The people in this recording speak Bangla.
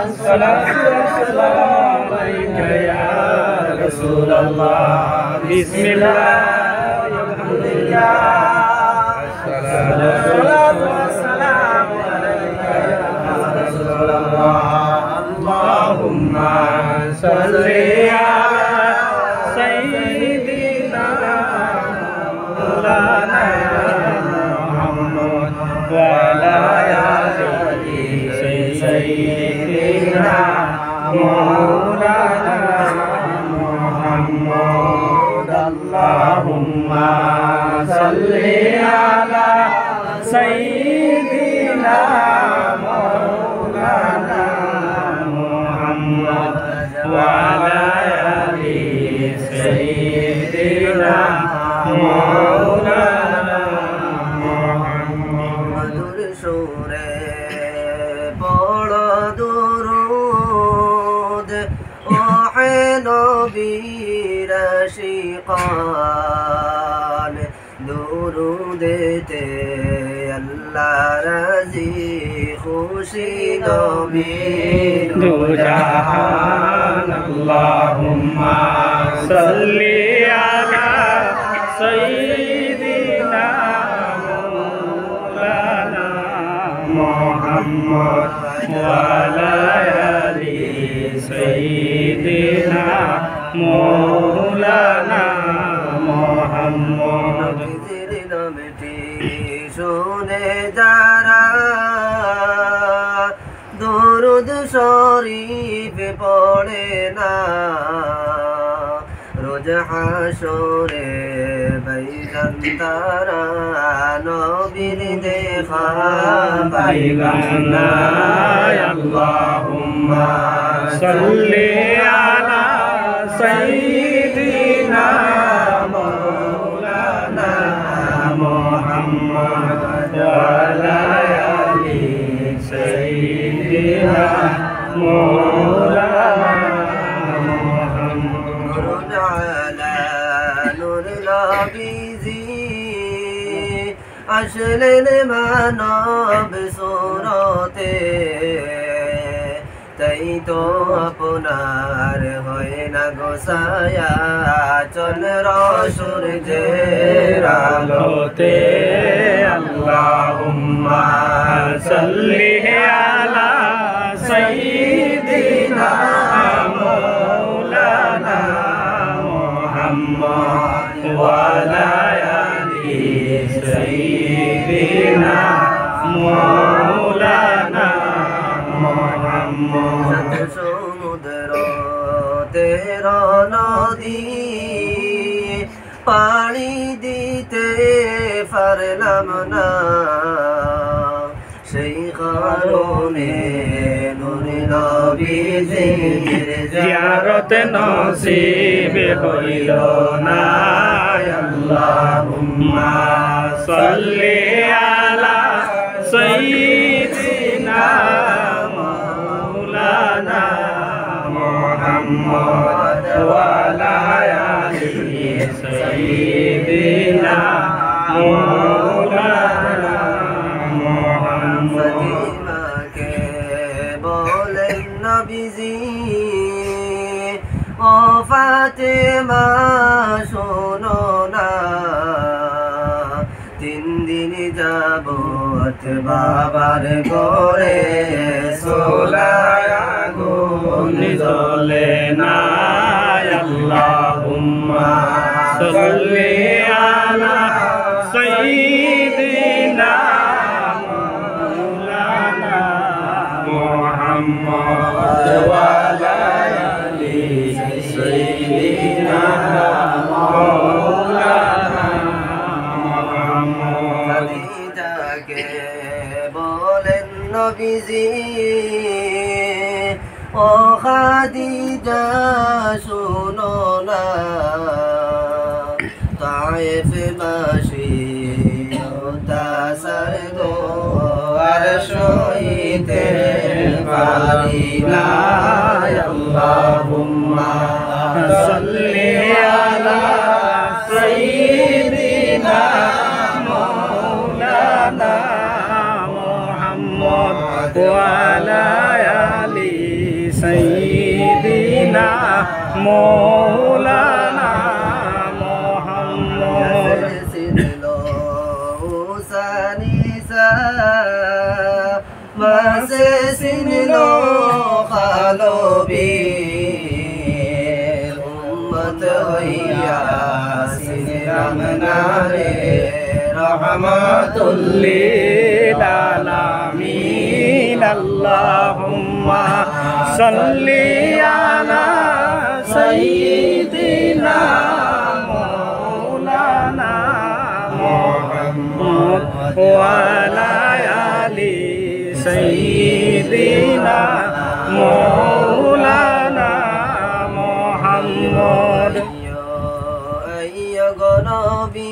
الصلاة والسلام عليك يا رسول الله بسم الله والحمد لله الصلاة والسلام عليك يا رسول الله اللهم صل على سيدنا مولانا محمد وعلى سيدنا مولانا محمد اللهم صل على سيدنا مولانا محمد وعلى آل سيدنا مولانا محمد নবীর আশিকান দুরুদেতে আল্লাহ রাজি খুশি নবী দু জাহান আল্লাহুম্মা সাল্লি আলা সাইয়্যিদিনা মাওলানা মুহাম্মদ ওয়া আলা আলি সাইয়্যিদিনা মৌলানা মুহাম্মদ নামটি শুনে যারা দুরুদ শরীফ পড়ে না রোজ হাসরে বাইগান তারা নবীর দেখা পাইবেন না আল্লাহুম্মা সাল্লি আলা سيدنا مولانا محمد وعلى آل سيدنا مولانا محمد على نور العبيزي أشل المناب صورته তাই তো আপনার হয় না গোসায়া চন্দ্র সূর্যের আলোতে আল্লাহুম্মা সাল্লি আলা সাইয়্যিদিনা মাওলানা মুহাম্মদ ওয়া আলা আলি সাইয়্যিদিনা মাওলানা সমুদ্র তের নদী পানি দিতে পারলাম না সেই কারণে নূর নবীজির জিয়ারত নসিব হইল না আল্লাহুম্মা সাল্লি আলা সাইয়্যিদিনা محمد وعلى آل سيدنا مولانا محمد فاطمة বলেন নবীজি ও ফাতেমা শোনো না 3 দিন যাবত বাবার ঘরে সোলায় আগুন জ্বলে না আল্লাহুম্মা সাল্লি আলা সাইয়্যিদিনা মাওলানা মুহাম্মদ ওয়া আলা আলি সাইয়্যিদিনা মাওলানা মুহাম্মদ খাদিজাকে বলেন নবীজি ও খাদিজা শোনো না তায়েফ বাসী তাসার গো আর সইতে পারি না আল্লাহুম্মা সাল্লি আলা সাইয়্যিদিনা মাওলানা Muhammad وعلى آل سيدنا مولانا محمد Mase sinlo khalobil ummat hoya sinram nare rahmatul lil alamin Allahumma salli ala sayyidina maulana Muhammad wa ala ali sayyidina maulana Muhammad ayya ganabi